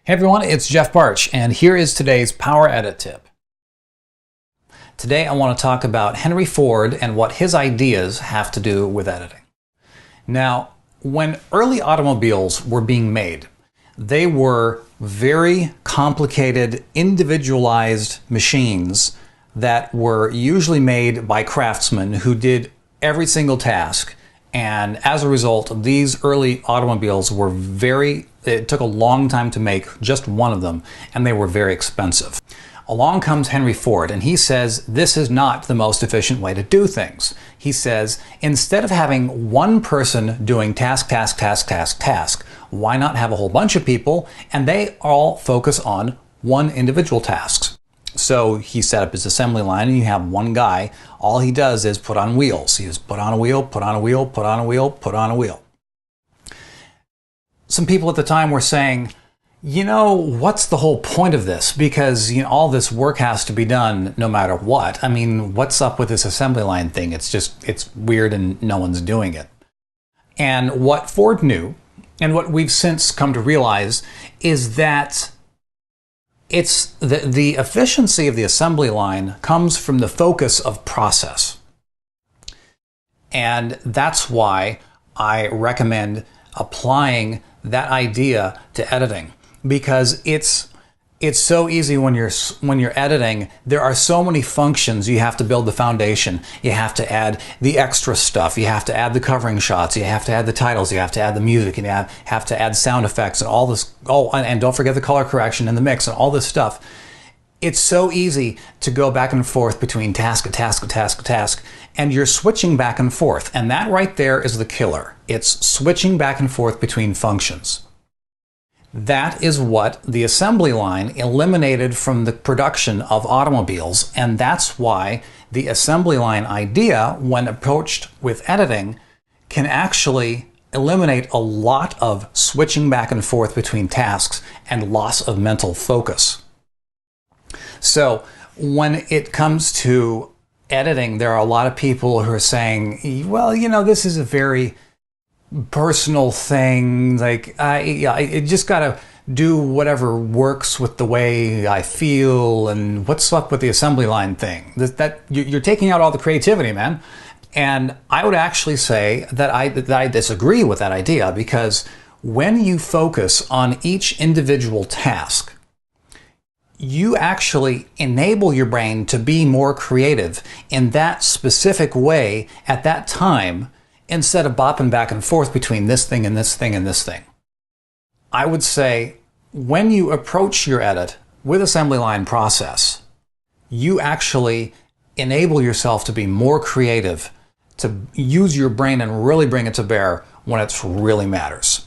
Hey everyone, it's Jeff Barch, and here is today's Power Edit tip. Today I want to talk about Henry Ford and what his ideas have to do with editing. Now, when early automobiles were being made, they were very complicated, individualized machines that were usually made by craftsmen who did every single task. And as a result, these early automobiles were it took a long time to make just one of them, and they were very expensive. Along comes Henry Ford, and he says this is not the most efficient way to do things. He says, instead of having one person doing task, why not have a whole bunch of people, and they all focus on one individual task. So he set up his assembly line, and you have one guy. All he does is put on wheels. He just put on a wheel, put on a wheel, put on a wheel, put on a wheel. Some people at the time were saying, what's the whole point of this? Because all this work has to be done no matter what. I mean, what's up with this assembly line thing? It's weird and no one's doing it. And what Ford knew, and what we've since come to realize, is that it's the efficiency of the assembly line comes from the focus of process. And that's why I recommend applying that idea to editing, because it's so easy when you're editing. There are so many functions. You have to build the foundation. You have to add the extra stuff. You have to add the covering shots. You have to add the titles. You have to add the music, and you have to add sound effects and all this. Oh, and don't forget the color correction in the mix and all this stuff. It's so easy to go back and forth between task, and you're switching back and forth. And that right there is the killer. It's switching back and forth between functions. That is what the assembly line eliminated from the production of automobiles, and that's why the assembly line idea, when approached with editing, can actually eliminate a lot of switching back and forth between tasks and loss of mental focus. So when it comes to editing, there are a lot of people who are saying, well, this is a very personal thing. Like, I just gotta do whatever works with the way I feel, and what's up with the assembly line thing? That you're taking out all the creativity, man. And I would actually say that I disagree with that idea, because when you focus on each individual task, you actually enable your brain to be more creative in that specific way at that time, instead of bopping back and forth between this thing and this thing and this thing. I would say when you approach your edit with assembly line process, you actually enable yourself to be more creative, to use your brain and really bring it to bear when it really matters.